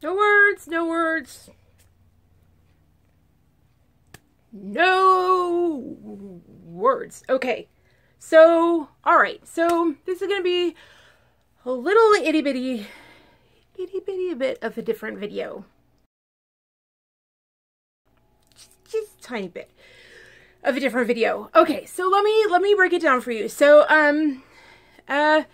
No words, no words. No words. Okay. So, all right. So this is going to be a little itty bitty bit of a different video. Just a tiny bit of a different video. Okay. So let me break it down for you. So, here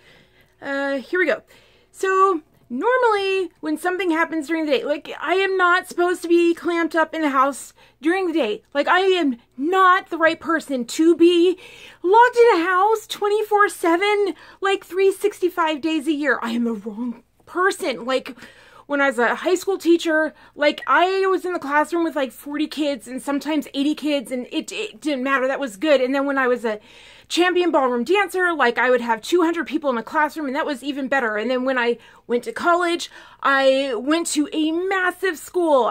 we go. So normally when something happens during the day, like I am not supposed to be clamped up in the house during the day. Like I am not the right person to be locked in a house 24/7, like 365 days a year. I am the wrong person. Like when I was a high school teacher, like I was in the classroom with like 40 kids and sometimes 80 kids, and it didn't matter. That was good. And then when I was a champion ballroom dancer, like I would have 200 people in the classroom, and that was even better. And then when I went to college, I went to a massive school.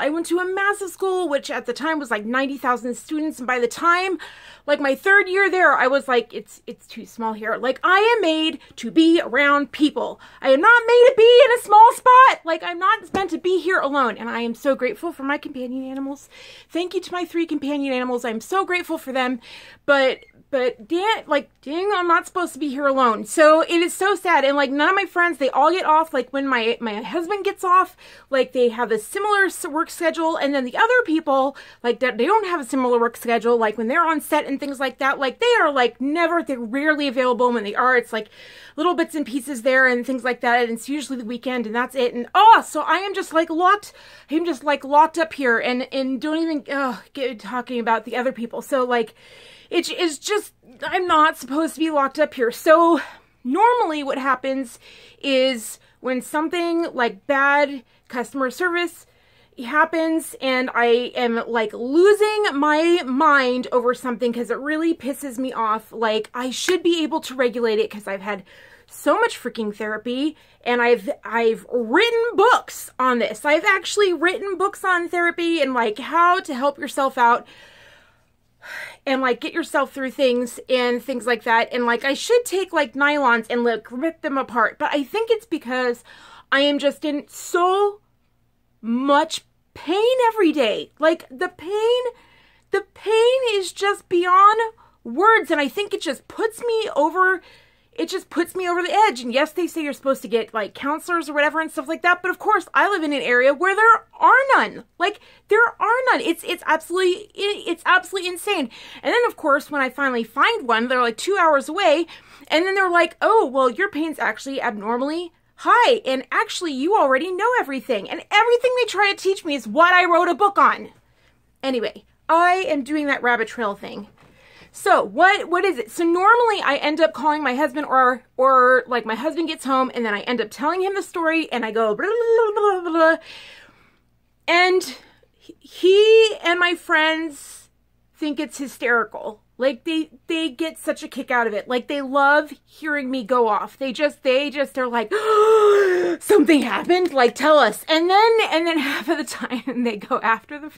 Which at the time was like 90,000 students. And by the time like my third year there, I was like, it's too small here. Like I am made to be around people. I am not made to be in a small spot. Like I'm not meant to be here alone. And I am so grateful for my companion animals. Thank you to my 3 companion animals. I'm so grateful for them. But dang, I'm not supposed to be here alone. So it is so sad. And like none of my friends, they all get off. Like when my husband gets off, like they have a similar work schedule. And then the other people, like that, they don't have a similar work schedule. Like when they're on set and things like that, like they are like they're rarely available. When they are, it's like little bits and pieces there and things like that. And it's usually the weekend and that's it. And so I am just like locked. I'm just like locked up here and don't even get talking about the other people. So like, it is just, I'm not supposed to be locked up here. So normally what happens is when something like bad customer service happens and I am like losing my mind over something because it really pisses me off, like I should be able to regulate it because I've had so much freaking therapy and I've written books on this. I've actually written books on therapy and like how to help yourself out and like get yourself through things and things like that. And like I should take like nylons and like rip them apart, but I think it's because I am just in so much pain every day. Like the pain is just beyond words, and I think it just puts me over the edge. And yes, they say you're supposed to get like counselors or whatever and stuff like that. But of course, I live in an area where there are none. Like there are none. It's absolutely insane. And then of course, when I finally find one, they're like 2 hours away. And then they're like, oh, well, your pain's actually abnormally high. And actually you already know everything. And everything they try to teach me is what I wrote a book on. Anyway, I am doing that rabbit trail thing. So what is it? So normally I end up calling my husband or like my husband gets home and then I end up telling him the story and I go blah, blah, blah, blah, blah, and he and my friends think it's hysterical. Like they get such a kick out of it. Like they love hearing me go off. They just are like, oh, something happened. Like tell us. And then half of the time they go after the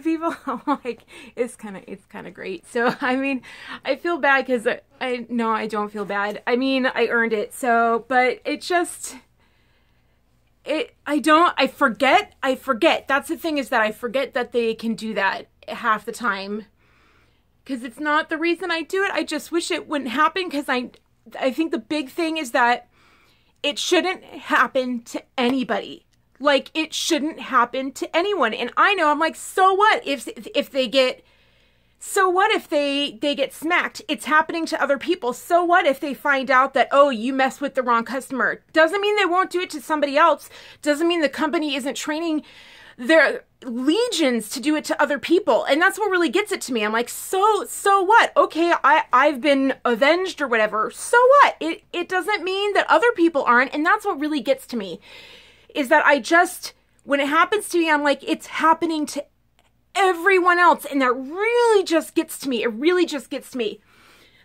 people. I'm like, it's kind of great. So I mean, I feel bad because I don't feel bad. I mean, I earned it. So, but it just. I forget. That's the thing, is that I forget that they can do that half the time. Because it's not the reason I do it. I just wish it wouldn't happen, because I think the big thing is that it shouldn't happen to anybody. Like, it shouldn't happen to anyone. And I know, I'm like, so what if they get, so what if they get smacked? It's happening to other people. So what if they find out that, oh, you messed with the wrong customer? Doesn't mean they won't do it to somebody else. Doesn't mean the company isn't training their legions to do it to other people. And that's what really gets it to me. I'm like, so what? Okay, I've been avenged or whatever. So what? It doesn't mean that other people aren't. And that's what really gets to me, is that when it happens to me, I'm like, it's happening to everyone else. And that really just gets to me. It really just gets to me.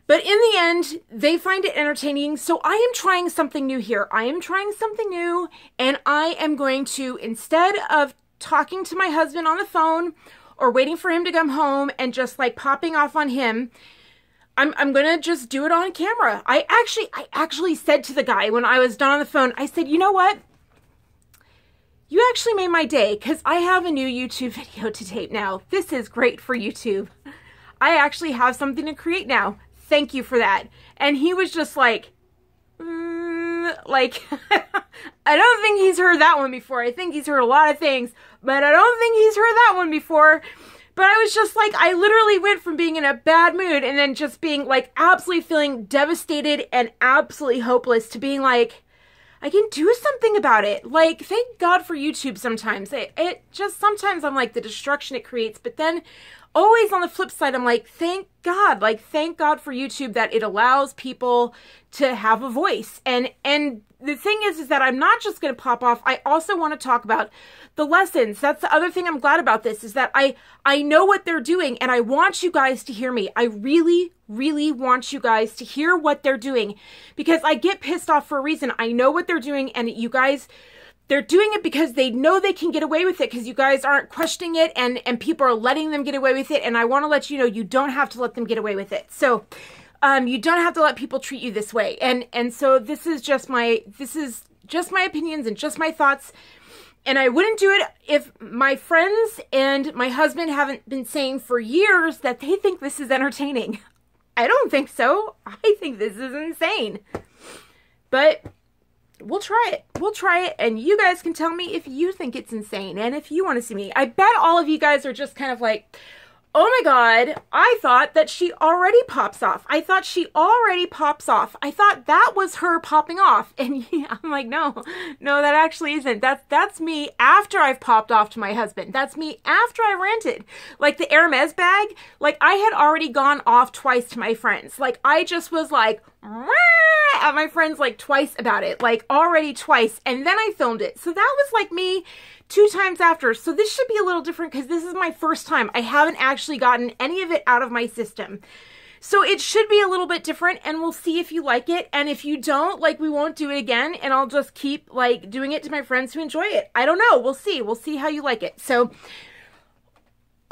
But in the end, they find it entertaining. So I am trying something new here. I am trying something new. And I am going to, instead of talking to my husband on the phone or waiting for him to come home and just like popping off on him, I'm going to just do it on camera. I actually said to the guy when I was done on the phone, I said, you know what? You actually made my day, because I have a new YouTube video to tape now. This is great for YouTube. I actually have something to create now. Thank you for that. And he was just like, like, I don't think he's heard that one before. I think he's heard a lot of things, but I don't think he's heard that one before. But I was just like, I literally went from being in a bad mood and then just being like absolutely feeling devastated and absolutely hopeless to being like, I can do something about it. Like, thank God for YouTube sometimes. It just, sometimes I'm like the destruction it creates, but then always on the flip side, I'm like, thank God. Like, thank God for YouTube that it allows people to have a voice. And the thing is that I'm not just going to pop off. I also want to talk about the lessons. That's the other thing I'm glad about this, is that I know what they're doing, and I want you guys to hear me. I really, really want you guys to hear what they're doing, because I get pissed off for a reason. I know what they're doing, and you guys, they're doing it because they know they can get away with it, because you guys aren't questioning it, and people are letting them get away with it. And I want to let you know, you don't have to let them get away with it. So you don't have to let people treat you this way. And so this is just my opinions and just my thoughts. And I wouldn't do it if my friends and my husband haven't been saying for years that they think this is entertaining. I don't think so. I think this is insane. But we'll try it. We'll try it, and you guys can tell me if you think it's insane and if you want to see me. I bet all of you guys are just kind of like, oh my God, I thought that she already pops off. I thought she already pops off. I thought that was her popping off. And yeah, I'm like, no, that actually isn't. That's me after I've popped off to my husband. That's me after I ranted. Like the Hermes bag, like I had already gone off twice to my friends. Like I just was like, at my friends like twice about it, like already twice. And then I filmed it. So that was like me 2 times after. So this should be a little different because this is my first time. I haven't actually gotten any of it out of my system. So it should be a little bit different, and we'll see if you like it. And if you don't, like, we won't do it again, and I'll just keep like doing it to my friends who enjoy it. I don't know. We'll see. We'll see how you like it. So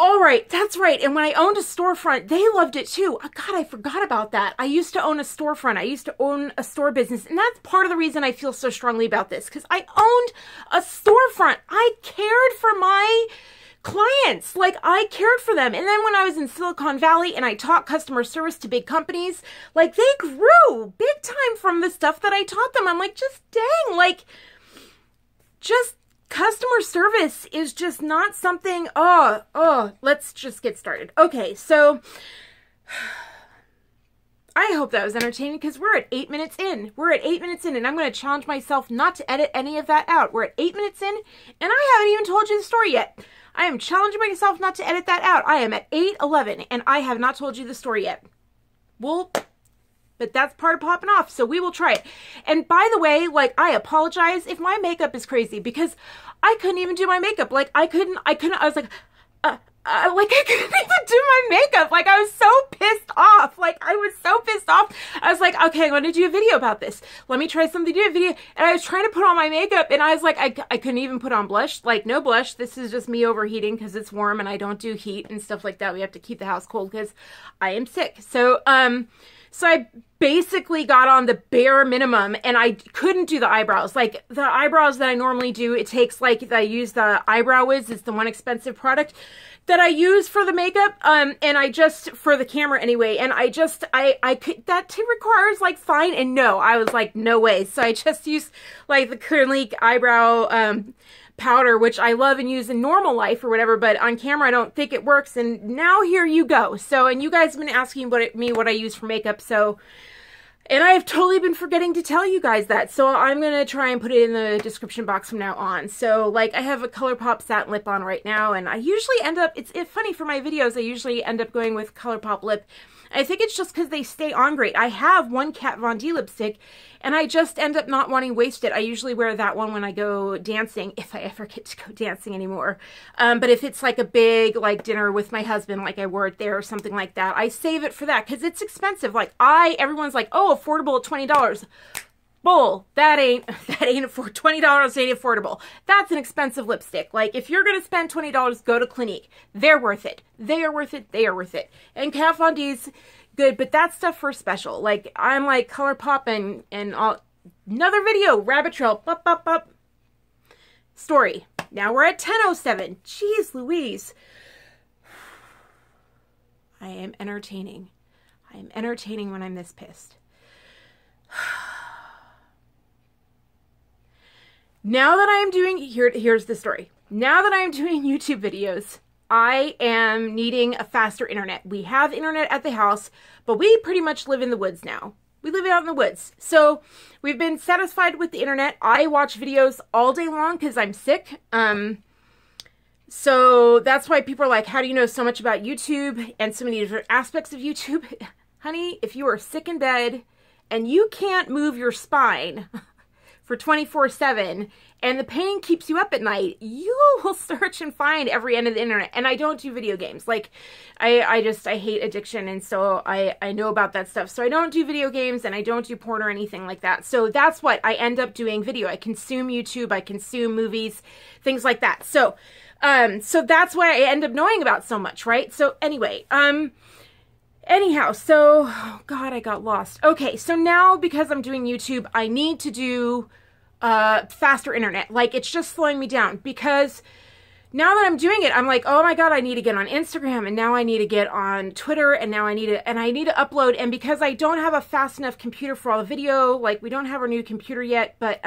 all right, that's right. And when I owned a storefront, they loved it too. Oh, God, I forgot about that. I used to own a storefront. I used to own a store business. And that's part of the reason I feel so strongly about this, because I owned a storefront. I cared for my clients. Like, I cared for them. And then when I was in Silicon Valley and I taught customer service to big companies, like, they grew big time from the stuff that I taught them. I'm like, just dang, like, just customer service is just not something, let's just get started. Okay, so I hope that was entertaining, because we're at 8 minutes in. We're at 8 minutes in, and I'm going to challenge myself not to edit any of that out. We're at 8 minutes in, and I haven't even told you the story yet. I am challenging myself not to edit that out. I am at 8:11, and I have not told you the story yet. But that's part of popping off, so we will try it. And by the way, like, I apologize if my makeup is crazy, because I couldn't even do my makeup. Like, I was like, I couldn't even do my makeup. Like, I was so pissed off. Like, I was so pissed off. I was like, okay, I'm going to do a video about this. Let me try something to do a video. And I was trying to put on my makeup, and I was like, I couldn't even put on blush. Like, no blush. This is just me overheating because it's warm and I don't do heat and stuff like that. We have to keep the house cold because I am sick. So I basically got on the bare minimum, and I couldn't do the eyebrows. Like, the eyebrows that I normally do, it takes, like, I use the Eyebrow Wiz. It's the one expensive product that I use for the makeup, and I just, for the camera anyway, and I could, that requires, like, fine, and no, I was like, no way. So I just used, like, the Clinique eyebrow, powder, which I love and use in normal life or whatever, but on camera I don't think it works, and now here you go. So, and you guys have been asking what I use for makeup, so, and I've totally been forgetting to tell you guys that, so I'm gonna try and put it in the description box from now on. So, like, I have a ColourPop satin lip on right now, and I usually end up, it's funny, for my videos I usually end up going with ColourPop lip. I think it's just because they stay on great. I have one Kat Von D lipstick, and I just end up not wanting to waste it. I usually wear that one when I go dancing, if I ever get to go dancing anymore. But if it's like a big, like, dinner with my husband, like I wore it there or something like that, I save it for that, because it's expensive. Like, everyone's like, oh, affordable at $20. Bull, that ain't for $20 ain't affordable. That's an expensive lipstick. Like, if you're gonna spend $20, go to Clinique. They're worth it. They are worth it. They are worth it. And Kat Von D's good, but that's stuff for special. Like, I'm like ColourPop and all. Another video, rabbit trail, story. Now we're at 10:07. Jeez Louise. I am entertaining. I am entertaining when I'm this pissed. Now that I am doing, here's the story. Now that I am doing YouTube videos, I am needing a faster internet. We have internet at the house, but we pretty much live in the woods now. We live out in the woods. So we've been satisfied with the internet. I watch videos all day long because I'm sick. So that's why people are like, how do you know so much about YouTube and so many different aspects of YouTube? Honey, if you are sick in bed and you can't move your spine for 24/7 and the pain keeps you up at night, you will search and find every end of the internet. And I don't do video games. Like, I hate addiction, and so I know about that stuff. So I don't do video games, and I don't do porn or anything like that. So that's what I end up doing video. I consume YouTube, I consume movies, things like that. So that's why I end up knowing about so much, right? So anyway, anyhow, so, oh God, I got lost. Okay, so now because I'm doing YouTube, I need to do faster internet. Like, it's just slowing me down because now that I'm doing it, I'm like, oh my God, I need to get on Instagram, and now I need to get on Twitter, and now I need to upload. And because I don't have a fast enough computer for all the video, like, we don't have our new computer yet, but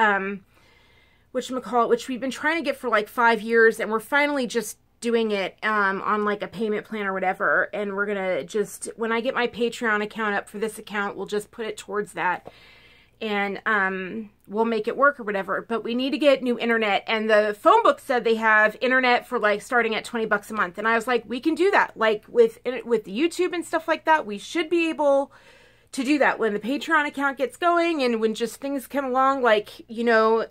whatchamacallit, which we've been trying to get for like 5 years, and we're finally just doing it on like a payment plan or whatever. And we're gonna just, when I get my Patreon account up for this account, we'll just put it towards that, and we'll make it work or whatever. But we need to get new internet, and the phone book said they have internet for like starting at $20 a month, and I was like, we can do that. Like with the YouTube and stuff like that, we should be able to do that when the Patreon account gets going, and when just things come along, like, you know,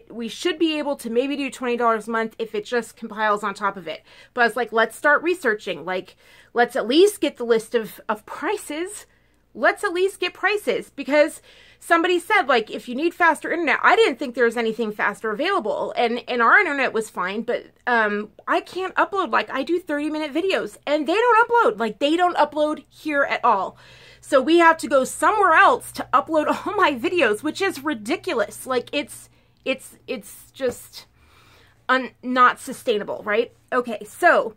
we should be able to maybe do $20 a month if it just compiles on top of it. But I was like, let's start researching. Like, let's at least get the list of prices. Let's at least get prices, because somebody said, like, if you need faster internet, I didn't think there was anything faster available, and our internet was fine, but I can't upload. Like, I do 30-minute videos, and they don't upload. Like, they don't upload here at all. So we have to go somewhere else to upload all my videos, which is ridiculous. Like, it's just not sustainable, right? Okay, so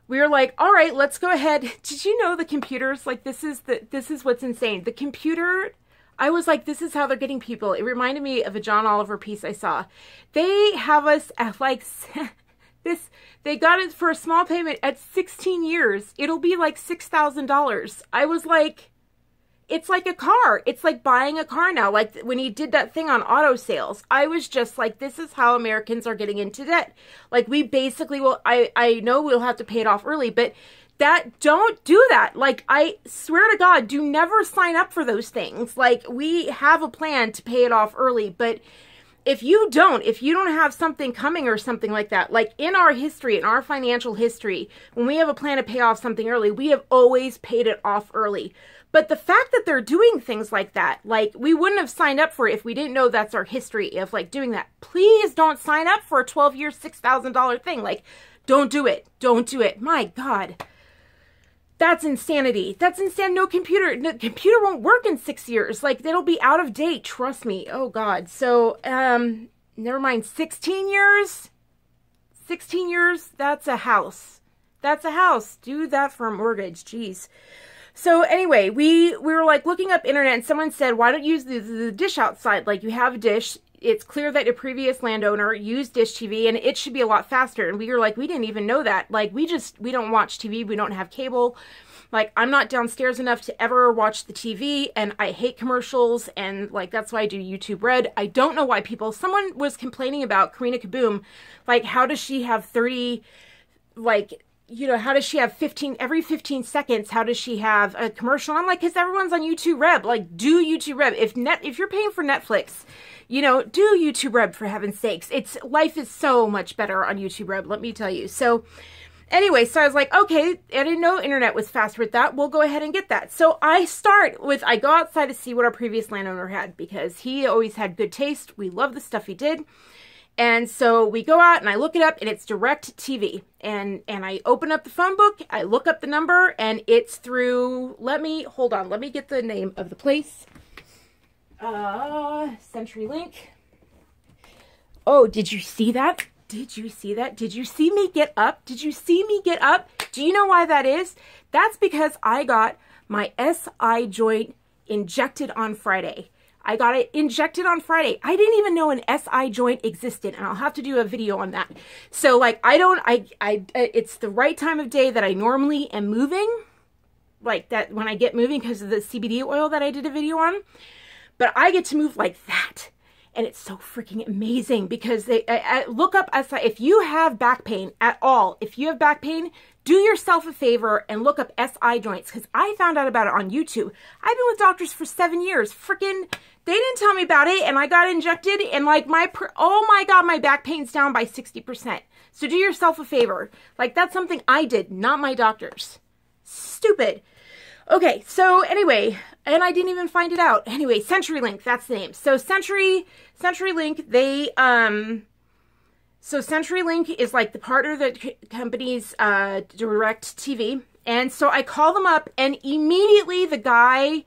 we were like, all right, let's go ahead. Did you know the computers, like, this is what's insane. The computer, I was like, this is how they're getting people. It reminded me of a John Oliver piece I saw. They have us at like they got it for a small payment at 16 years. It'll be like $6,000. I was like, it's like a car. It's like buying a car now. Like when he did that thing on auto sales, I was just like, this is how Americans are getting into debt. Like, we basically will, I know we'll have to pay it off early, but don't do that. Like, I swear to God, do never sign up for those things. Like, we have a plan to pay it off early, but if you don't have something coming or something like that, like in our history, in our financial history, when we have a plan to pay off something early, we have always paid it off early. But the fact that they're doing things like that, like, we wouldn't have signed up for it if we didn't know that's our history of, like, doing that. Please don't sign up for a 12-year, $6,000 thing. Like, don't do it. Don't do it. My God. That's insanity. That's insane. No computer computer won't work in 6 years. Like, it'll be out of date. Trust me. Oh, God. So, never mind. 16 years? 16 years? That's a house. That's a house. Do that for a mortgage. Jeez. So anyway, we were like looking up internet, and someone said, why don't you use the dish outside? Like, you have a dish. It's clear that a previous landowner used Dish TV, and it should be a lot faster. And we were like, we didn't even know that. Like, we don't watch TV. We don't have cable. Like, I'm not downstairs enough to ever watch the TV, and I hate commercials, and, like, that's why I do YouTube Red. I don't know why someone was complaining about Karina Kaboom. Like, how does she have 30, like, you know, how does she have every 15 seconds, how does she have a commercial? I'm like, because everyone's on YouTube Red. Like, do YouTube Red. If you're paying for Netflix, you know, do YouTube Red, for heaven's sakes. Life is so much better on YouTube Red, let me tell you. So anyway, so I was like, okay, I didn't know internet was faster with that. We'll go ahead and get that. So I go outside to see what our previous landowner had, because he always had good taste. We love the stuff he did. And so we go out and I look it up, and it's Direct TV. And I open up the phone book, I look up the number, and it's through, let me get the name of the place. CenturyLink. Oh, did you see that? Did you see that? Did you see me get up? Did you see me get up? Do you know why that is? That's because I got my SI joint injected on Friday. I got it injected on Friday. I didn't even know an SI joint existed, and I'll have to do a video on that. So like, it's the right time of day that I normally am moving, like that when I get moving because of the CBD oil that I did a video on, but I get to move like that. And it's so freaking amazing because look up SI. If you have back pain at all, if you have back pain, do yourself a favor and look up SI joints, because I found out about it on YouTube. I've been with doctors for 7 years. Freaking, they didn't tell me about it, and I got injected, and like oh my God, my back pain's down by 60%. So do yourself a favor. Like, that's something I did, not my doctors. Stupid. Okay, so anyway, and I didn't even find it out. Anyway, CenturyLink, that's the name. So CenturyLink, they, so CenturyLink is like the partner that company's direct TV. And so I call them up, and immediately the guy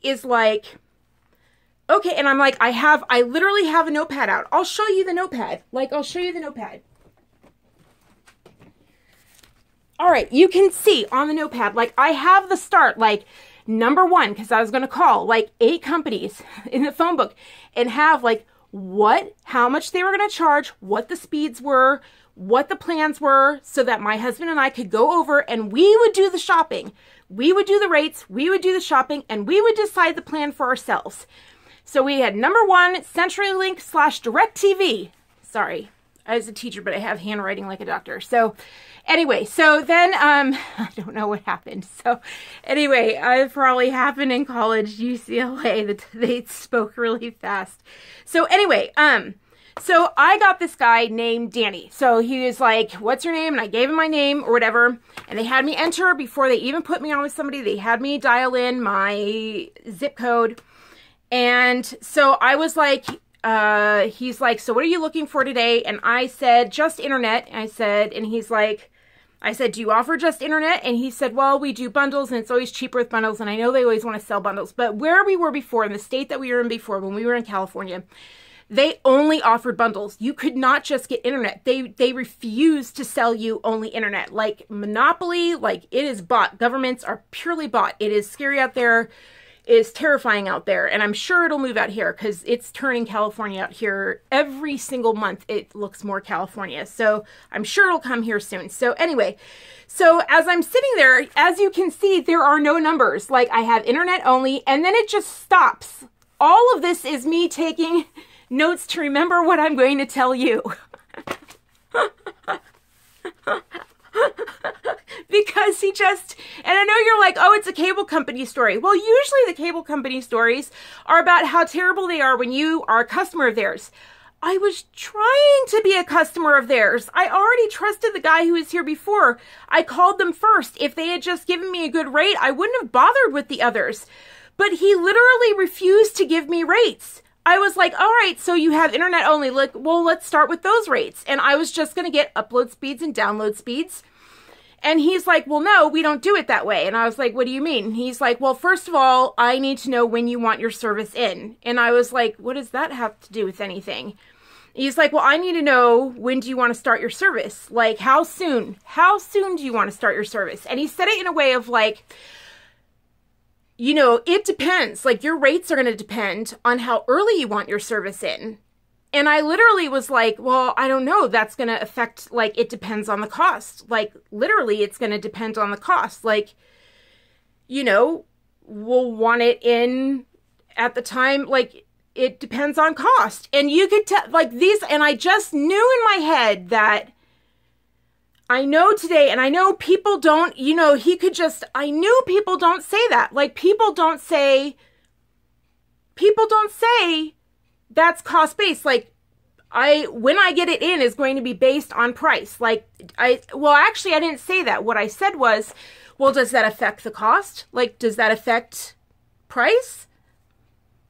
is like, okay. And I'm like, I literally have a notepad out. I'll show you the notepad. Like, I'll show you the notepad. All right, you can see on the notepad, like I have the start, like number 1, because I was going to call like 8 companies in the phone book and have like how much they were going to charge, what the speeds were, what the plans were, so that my husband and I could go over and we would do the shopping. We would do the rates, we would do the shopping, and we would decide the plan for ourselves. So we had number 1, CenturyLink / DirecTV. Sorry, I was a teacher, but I have handwriting like a doctor. So anyway, so then, I don't know what happened. So anyway, it probably happened in college, UCLA, that they spoke really fast. So anyway, so I got this guy named Danny. So he was like, what's your name? And I gave him my name or whatever. And they had me enter before they even put me on with somebody. They had me dial in my zip code. And so I was like, he's like, so what are you looking for today? And I said, just internet. And he's like, I said, do you offer just internet? And he said, well, we do bundles, and it's always cheaper with bundles. And I know they always want to sell bundles, but where we were before, in the state that we were in before, when we were in California, they only offered bundles. You could not just get internet. They refused to sell you only internet. Like monopoly, like it is bought. Governments are purely bought. It is scary out there. Is terrifying out there, and I'm sure it'll move out here because it's turning California out here every single month. It looks more California, so I'm sure it'll come here soon. So anyway, so as I'm sitting there, as you can see, there are no numbers. Like I have internet only, and then it just stops. All of this is me taking notes to remember what I'm going to tell you. Because he just, and I know you're like, oh, it's a cable company story. Well, usually the cable company stories are about how terrible they are when you are a customer of theirs. I was trying to be a customer of theirs. I already trusted the guy who was here before. I called them first. If they had just given me a good rate, I wouldn't have bothered with the others. But he literally refused to give me rates. I was like, all right, so you have internet only. Like, well, let's start with those rates. And I was just going to get upload speeds and download speeds. And he's like, well, no, we don't do it that way. And I was like, what do you mean? And he's like, well, first of all, I need to know when you want your service in. And I was like, what does that have to do with anything? He's like, well, I need to know, when do you want to start your service? Like, how soon? How soon do you want to start your service? And he said it in a way of like, you know, it depends. Like, your rates are going to depend on how early you want your service in. And I literally was like, well, I don't know. That's going to affect, like, it depends on the cost. Like, literally, it's going to depend on the cost. Like, you know, we'll want it in at the time, like, it depends on cost. And you could tell, like, these, and I just knew in my head that I know today, and I know people don't, you know, he could just, I knew people don't say that. Like, people don't say that's cost-based. Like, when I get it in is going to be based on price. Like, well, actually, I didn't say that. What I said was, well, does that affect the cost? Like, does that affect price?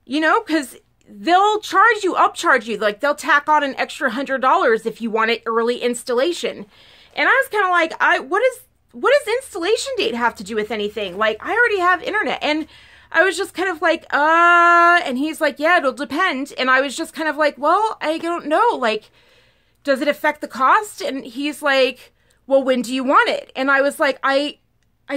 You know, because they'll upcharge you. Like, they'll tack on an extra $100 if you want it early installation. And I was kind of like, what does installation date have to do with anything? Like, I already have internet. And I was just kind of like, and he's like, yeah, it'll depend. And I was just kind of like, well, I don't know. Like, does it affect the cost? And he's like, well, when do you want it? And I was like, I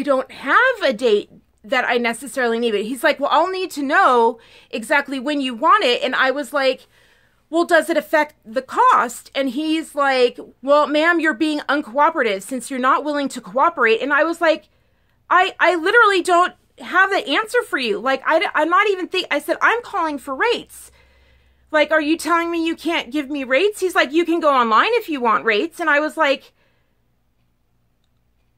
don't have a date that I necessarily need it. He's like, well, I'll need to know exactly when you want it. And I was like, well, does it affect the cost? And he's like, well, ma'am, you're being uncooperative since you're not willing to cooperate. And I was like, I literally don't have the answer for you. Like, I'm not even I said, I'm calling for rates. Like, are you telling me you can't give me rates? He's like, you can go online if you want rates. And I was like,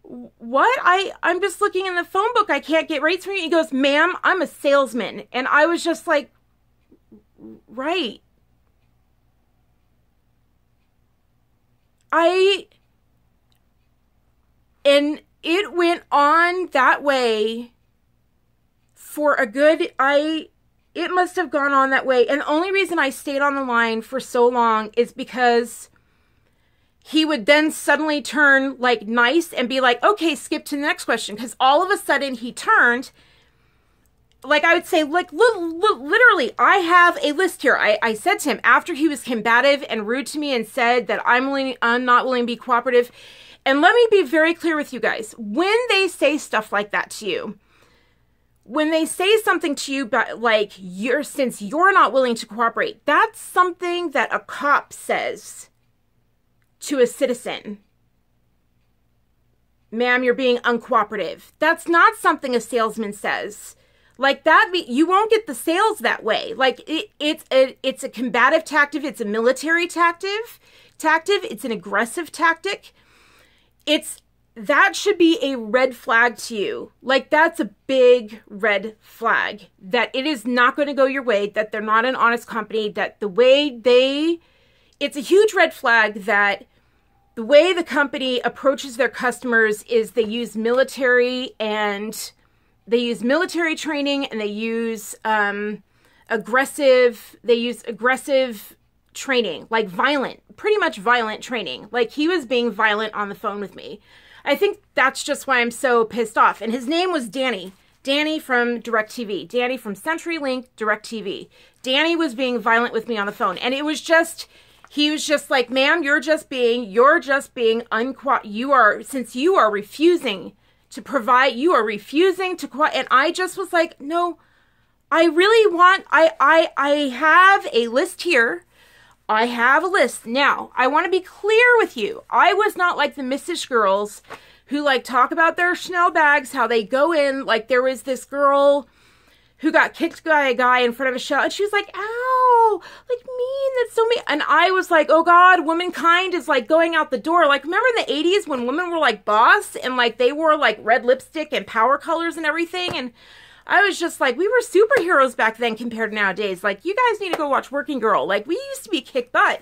what? I'm just looking in the phone book. I can't get rates from you. He goes, ma'am, I'm a salesman. And I was just like, right. And it went on that way for a good, it must have gone on that way. And the only reason I stayed on the line for so long is because he would then suddenly turn like nice and be like, okay, skip to the next question. Because all of a sudden he turned, like I would say, like literally, I have a list here. I said to him after he was combative and rude to me and said that I'm not willing to be cooperative. And let me be very clear with you guys. When they say stuff like that to you, when they say something to you about, like, since you're not willing to cooperate, that's something that a cop says to a citizen. Ma'am, you're being uncooperative. That's not something a salesman says. Like that, you won't get the sales that way. Like it's a combative tactic. It's a military tactic. It's an aggressive tactic. That should be a red flag to you. Like that's a big red flag that it is not going to go your way, that they're not an honest company, that the way it's a huge red flag that the way the company approaches their customers is they use military training and they use aggressive training, like pretty much violent training. Like he was being violent on the phone with me. I think that's just why I'm so pissed off. And his name was Danny. Danny from DirecTV. Danny from CenturyLink DirecTV. Danny was being violent with me on the phone. And he was just like, ma'am, since you are refusing to provide, and I just was like, no, I have a list here. I have a list. Now, I want to be clear with you. I was not like the Mrs. girls who like talk about their Chanel bags, how they go in, like there was this girl who got kicked by a guy in front of a show, and she was like, ow, like mean, that's so mean. And I was like, oh God, womankind is like going out the door. Like remember in the 80s when women were like boss and like they wore like red lipstick and power colors and everything? And I was just like, we were superheroes back then compared to nowadays. Like, you guys need to go watch Working Girl. Like, we used to be kicked butt.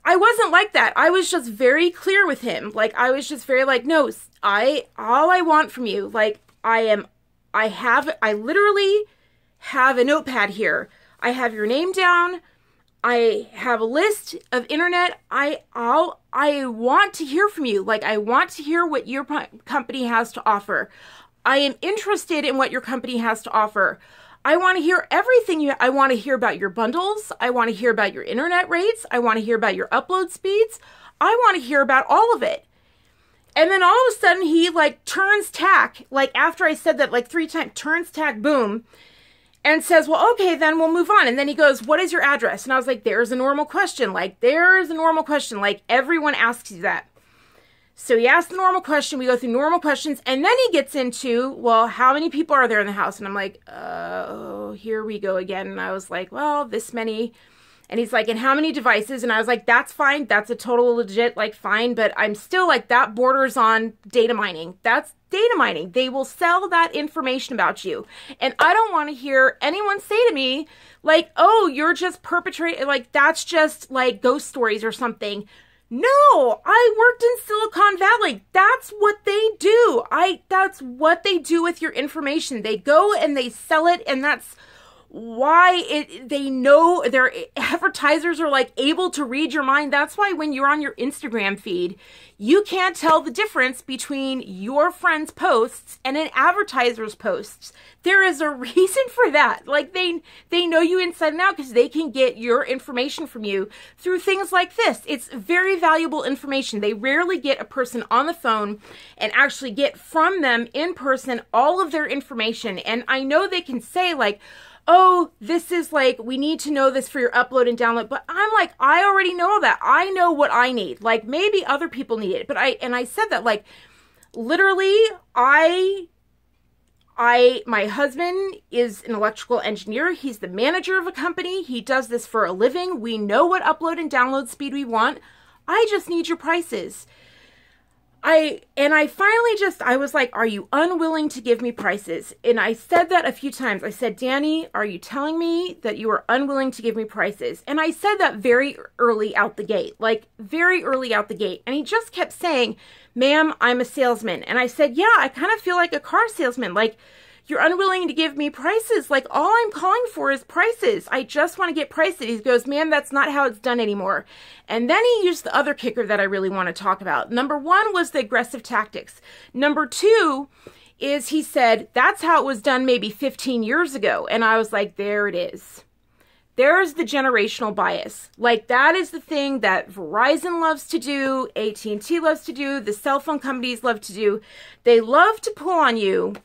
I wasn't like that. I was just very clear with him. Like, I was just very like, no, all I want from you, like, I literally have a notepad here. I have your name down. I have a list of internet. I want to hear from you. Like, I want to hear what your company has to offer. I am interested in what your company has to offer. I want to hear everything. I want to hear about your bundles. I want to hear about your internet rates. I want to hear about your upload speeds. I want to hear about all of it. And then all of a sudden he like turns tack, like after I said that like 3 times, turns tack, boom, and says, well, okay, then we'll move on. And then he goes, what is your address? And I was like, there's a normal question. Like, there's a normal question. Like, everyone asks you that. So he asked the normal question. We go through normal questions. And then he gets into, well, how many people are there in the house? And I'm like, oh, here we go again. And I was like, well, this many. And he's like, and how many devices? And I was like, that's fine. That's a total legit, like, fine. But I'm still like, that borders on data mining. That's data mining. They will sell that information about you. And I don't want to hear anyone say to me, like, oh, you're just perpetrating, like, that's just like ghost stories or something. No, I worked in Silicon Valley. That's what they do. That's what they do with your information. They go and they sell it, and that's they know their advertisers are like able to read your mind. That's why when you're on your Instagram feed, you can't tell the difference between your friend's posts and an advertiser's posts. There is a reason for that. Like they know you inside and out because they can get your information from you through things like this. It's very valuable information. They rarely get a person on the phone and actually get from them in person all of their information. And I know they can say like, oh, this is like, we need to know this for your upload and download. But I'm like, I already know that. I know what I need. Like maybe other people need it. But I said that like, literally, my husband is an electrical engineer. He's the manager of a company. He does this for a living. We know what upload and download speed we want. I just need your prices. I was like, are you unwilling to give me prices? And I said that a few times. I said, Danny, are you telling me that you are unwilling to give me prices? And I said that very early out the gate, like very early out the gate. And he just kept saying, ma'am, I'm a salesman. And I said, yeah, I kind of feel like a car salesman. Like, you're unwilling to give me prices. Like, all I'm calling for is prices. I just want to get prices. He goes, ma'am, that's not how it's done anymore. And then he used the other kicker that I really want to talk about. Number one was the aggressive tactics. Number two is he said, that's how it was done maybe 15 years ago. And I was like, there it is. There's the generational bias. Like, that is the thing that Verizon loves to do, AT&T loves to do, the cell phone companies love to do. They love to pull on you.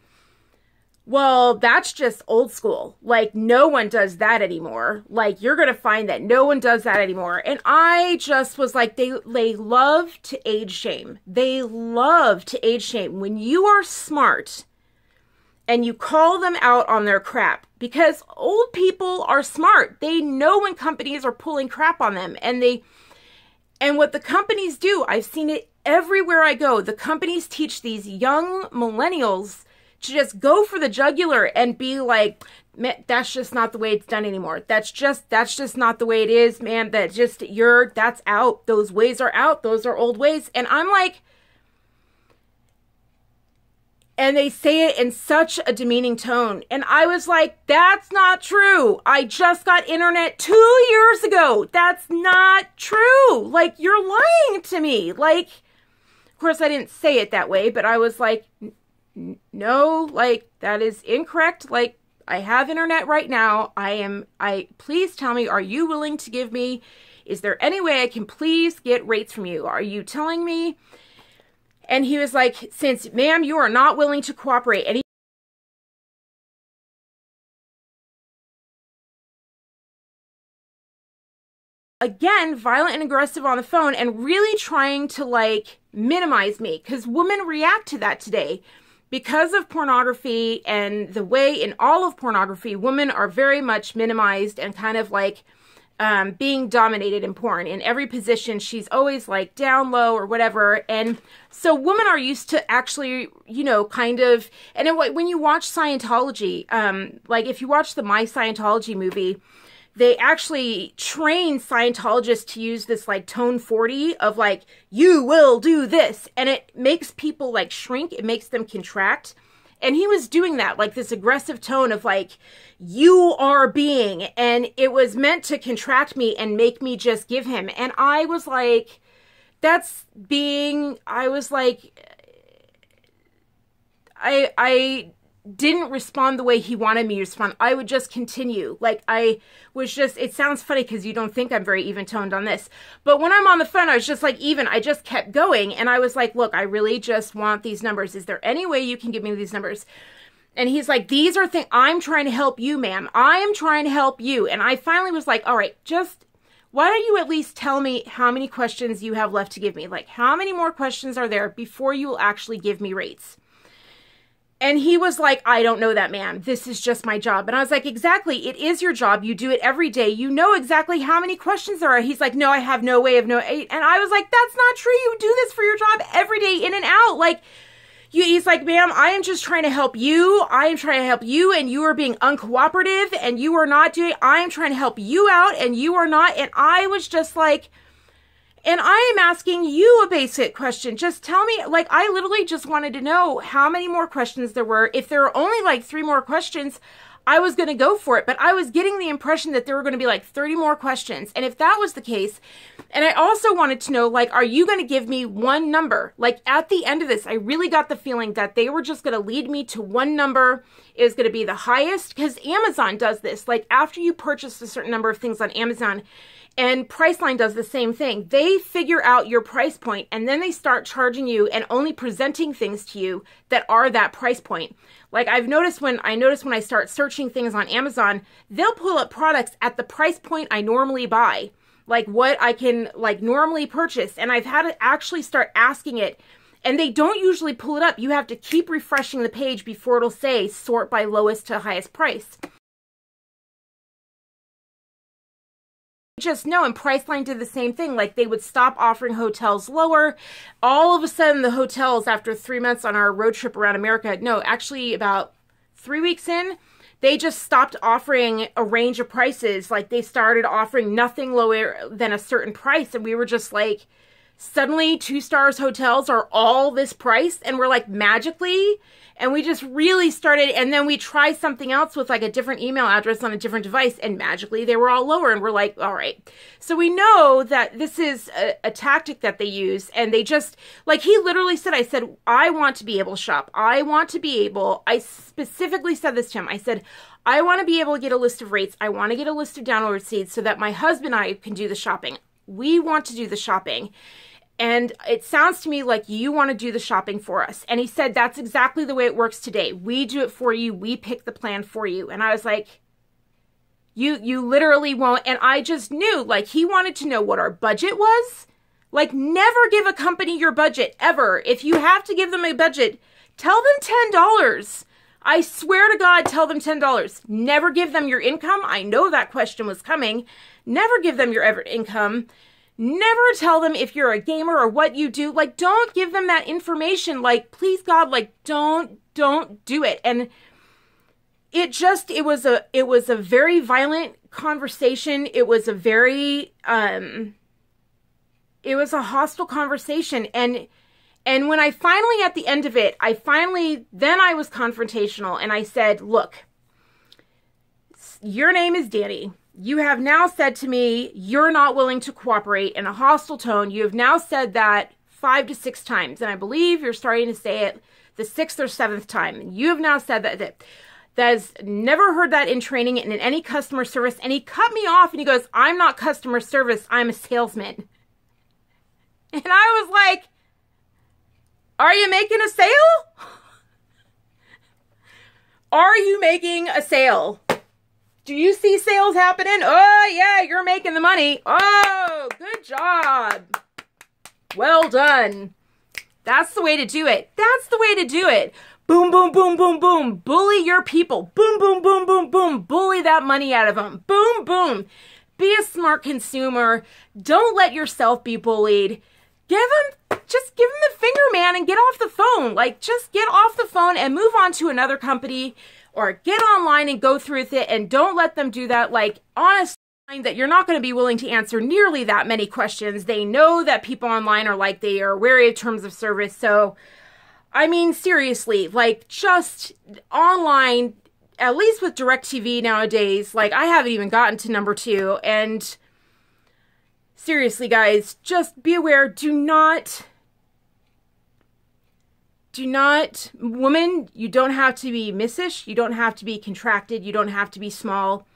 Well, that's just old school. Like, no one does that anymore. Like, you're going to find that no one does that anymore. And I just was like, they love to age shame. They love to age shame. When you are smart and you call them out on their crap, because old people are smart. They know when companies are pulling crap on them. And what the companies do, I've seen it everywhere I go. The companies teach these young millennials to just go for the jugular and be like, man, that's just not the way it's done anymore. That's just not the way it is, man. That's out. Those ways are out. Those are old ways. And I'm like, and they say it in such a demeaning tone. And I was like, that's not true. I just got internet 2 years ago. That's not true. Like, you're lying to me. Like, of course I didn't say it that way, but I was like, no, like, that is incorrect. Like, I have internet right now. Please tell me, are you willing to give me, is there any way I can please get rates from you? Are you telling me? And he was like, since, ma'am, you are not willing to cooperate. And again, violent and aggressive on the phone and really trying to like minimize me, because women react to that today. Because of pornography and the way in all of pornography, women are very much minimized and kind of like being dominated in porn. In every position, she's always like down low or whatever. And so women are used to actually, you know, kind of, and when you watch Scientology, like if you watch the My Scientology movie, they actually train Scientologists to use this like tone 40 of like, you will do this. And it makes people like shrink. It makes them contract. And he was doing that, like this aggressive tone of like, you are being, and it was meant to contract me and make me just give him. And I was like, I didn't respond the way he wanted me to respond. I would just continue. Like, it sounds funny because you don't think I'm very even-toned on this. But when I'm on the phone, I was just like, I just kept going. And I was like, look, I really just want these numbers. Is there any way you can give me these numbers? And he's like, these are things, I'm trying to help you, ma'am. I am trying to help you. And I finally was like, all right, why don't you at least tell me how many questions you have left to give me? Like, how many more questions are there before you will actually give me rates? And he was like, I don't know that, ma'am. This is just my job. And I was like, exactly. It is your job. You do it every day. You know exactly how many questions there are. He's like, no, I have no way of knowing. And I was like, that's not true. You do this for your job every day, in and out. Like, he's like, ma'am, I am just trying to help you. I am trying to help you, and you are being uncooperative, and you are not doing, I am trying to help you out, and you are not. And I was just like, and I am asking you a basic question. Just tell me, like, I literally just wanted to know how many more questions there were. If there are only like 3 more questions, I was going to go for it. But I was getting the impression that there were going to be like 30 more questions. And if that was the case, and I also wanted to know, like, are you going to give me one number? Like, at the end of this, I really got the feeling that they were just going to lead me to one number. It was going to be the highest, because Amazon does this. Like, after you purchase a certain number of things on Amazon, and Priceline does the same thing. They figure out your price point, and then they start charging you and only presenting things to you that are that price point. Like, I've noticed when I start searching things on Amazon, they'll pull up products at the price point I normally buy, like what I can like normally purchase. And I've had to actually start asking it, and they don't usually pull it up. You have to keep refreshing the page before it'll say sort by lowest to highest price. Just know, and Priceline did the same thing. Like, they would stop offering hotels lower. All of a sudden, the hotels, after 3 months on our road trip around America, no, actually about 3 weeks in, they just stopped offering a range of prices. Like, they started offering nothing lower than a certain price. And we were just like, suddenly 2 stars hotels are all this price. And we're like, magically. And we just really started, and then we tried something else with like a different email address on a different device, and magically they were all lower, and we're like, all right. So we know that this is a tactic that they use, and they just, like, he literally said, I said, I want to be able to shop. I specifically said this to him. I said, I want to be able to get a list of rates. I want to get a list of download receipts so that my husband and I can do the shopping. We want to do the shopping. And it sounds to me like you want to do the shopping for us. And he said, that's exactly the way it works today. We do it for you. We pick the plan for you. And I was like, you literally won't. And I just knew, like, he wanted to know what our budget was. Like, never give a company your budget, ever. If you have to give them a budget, tell them $10. I swear to God, tell them $10. Never give them your income. I know that question was coming. Never give them your income. Never tell them if you're a gamer or what you do. Like, don't give them that information. Like, please God, like, don't do it. And it was a very violent conversation. It was a very, it was a hostile conversation. And when I finally, at the end of it, then I was confrontational, and I said, look, your name is Danny. You have now said to me, you're not willing to cooperate in a hostile tone. You have now said that 5 to 6 times. And I believe you're starting to say it the 6th or 7th time. And you have now said that has never heard that in training and in any customer service. And he cut me off and he goes, I'm not customer service. I'm a salesman. And I was like, are you making a sale? Are you making a sale? Do you see sales happening? Oh, yeah, you're making the money. Oh, good job. Well done. That's the way to do it. That's the way to do it. Boom, boom, boom, boom, boom. Bully your people. Boom, boom, boom, boom, boom. Bully that money out of them. Boom, boom. Be a smart consumer. Don't let yourself be bullied. Just give them the finger, man, and get off the phone. Like, just get off the phone and move on to another company. Or get online and go through with it, and don't let them do that. Like, honestly, that you're not going to be willing to answer nearly that many questions. They know that people online are like, they are wary of terms of service. So, I mean, seriously, like, just online, at least with DirecTV nowadays, like, I haven't even gotten to number 2. And seriously, guys, just be aware. Do not, woman, you don't have to be missish. You don't have to be contracted. You don't have to be small.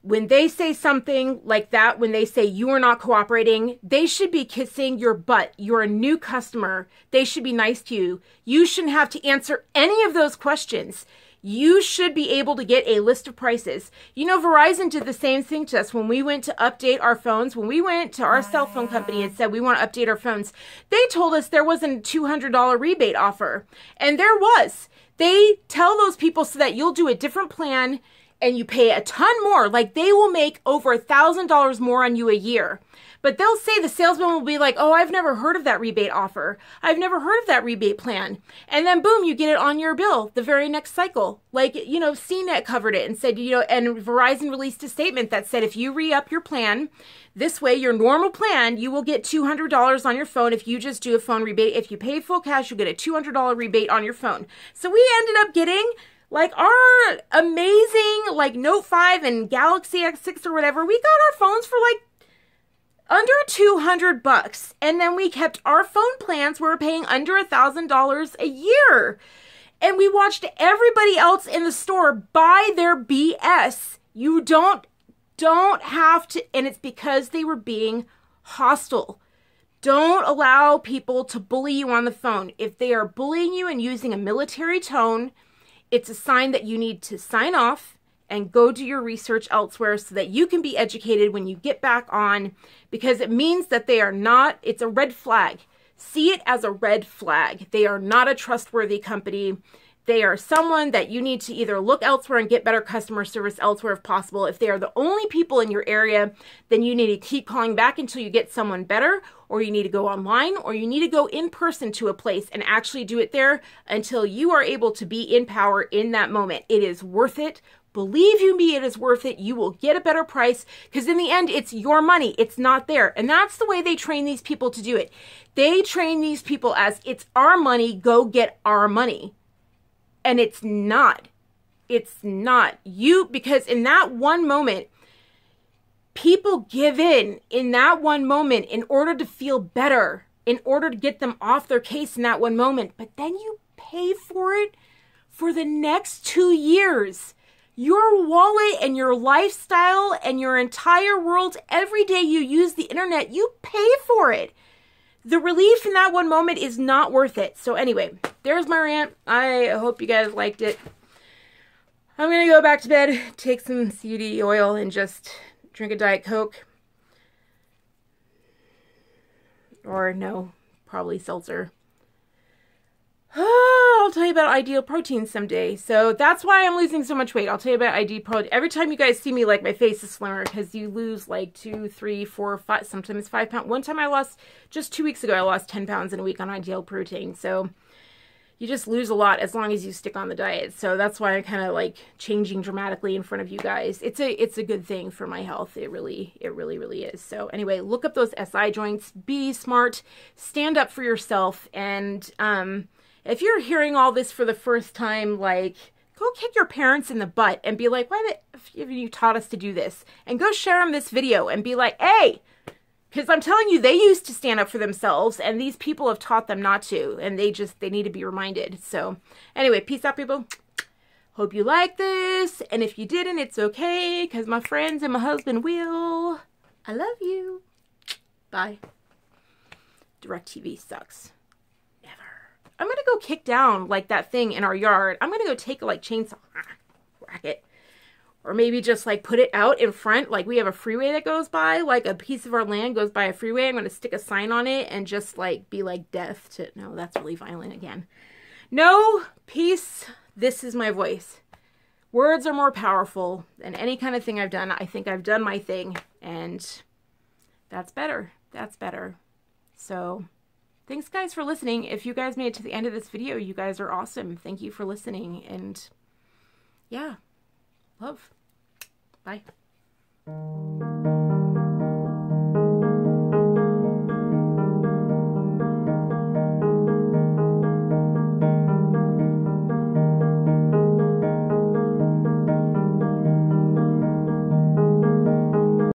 When they say something like that, when they say you are not cooperating, they should be kissing your butt. You're a new customer. They should be nice to you. You shouldn't have to answer any of those questions. You should be able to get a list of prices. You know, Verizon did the same thing to us when we went to update our phones. When we went to our cell phone company and said we want to update our phones, they told us there wasn't a $200 rebate offer. And there was. They tell those people so that you'll do a different plan and you pay a ton more. Like, they will make over $1,000 more on you a year. But they'll say, the salesman will be like, oh, I've never heard of that rebate offer. I've never heard of that rebate plan. And then boom, you get it on your bill the very next cycle. Like, you know, CNET covered it and said, you know, and Verizon released a statement that said, if you re-up your plan, this way, your normal plan, you will get $200 on your phone if you just do a phone rebate. If you pay full cash, you get a $200 rebate on your phone. So we ended up getting Like our amazing like Note 5 and Galaxy S6 or whatever, we got our phones for like under $200, and then we kept our phone plans. We were paying under $1,000 a year, and we watched everybody else in the store buy their BS. You don't have to, and it's because they were being hostile. Don't allow people to bully you on the phone. If they are bullying you and using a military tone, it's a sign that you need to sign off and go do your research elsewhere so that you can be educated when you get back on, because it means that they are not, it's a red flag. See it as a red flag. They are not a trustworthy company. They are someone that you need to either look elsewhere and get better customer service elsewhere if possible. If they are the only people in your area, then you need to keep calling back until you get someone better, or you need to go online, or you need to go in person to a place and actually do it there until you are able to be in power in that moment. It is worth it. Believe you me, it is worth it. You will get a better price because in the end, it's your money. It's not there. And that's the way they train these people to do it. They train these people as it's our money, go get our money. And it's not. It's not. Because in that one moment, people give in that one moment in order to feel better, in order to get them off their case in that one moment. But then you pay for it for the next 2 years. Your wallet and your lifestyle and your entire world, every day you use the internet, you pay for it. The relief in that one moment is not worth it. So anyway, there's my rant. I hope you guys liked it. I'm going to go back to bed, take some CBD oil, and just drink a Diet Coke. Or no, probably seltzer. I'll tell you about ideal protein someday. So that's why I'm losing so much weight. I'll tell you about ideal protein. Every time you guys see me, like, my face is slimmer because you lose like 2, 3, 4, 5, sometimes 5 pounds. One time I lost, just 2 weeks ago, I lost 10 pounds in a week on ideal protein. So you just lose a lot as long as you stick on the diet. So that's why I'm kind of like changing dramatically in front of you guys. It's a good thing for my health. It really is. So anyway, look up those SI joints, be smart, stand up for yourself, and if you're hearing all this for the first time, like, go kick your parents in the butt and be like, why have you taught us to do this? And go share them this video and be like, hey, because I'm telling you, they used to stand up for themselves and these people have taught them not to, and they need to be reminded. So anyway, peace out, people. Hope you like this. And if you didn't, it's okay, because my friends and my husband will. I love you. Bye. DirecTV sucks. I'm going to go kick down like that thing in our yard. I'm going to go take a like chainsaw, whack it. Or maybe just like put it out in front. Like we have a freeway that goes by, like a piece of our land goes by a freeway. I'm going to stick a sign on it and just like be like death to, no, that's really violent again. No, peace. This is my voice. Words are more powerful than any kind of thing I've done. I think I've done my thing, and that's better. That's better. So thanks, guys, for listening. If you guys made it to the end of this video, you guys are awesome. Thank you for listening. And yeah, love. Bye.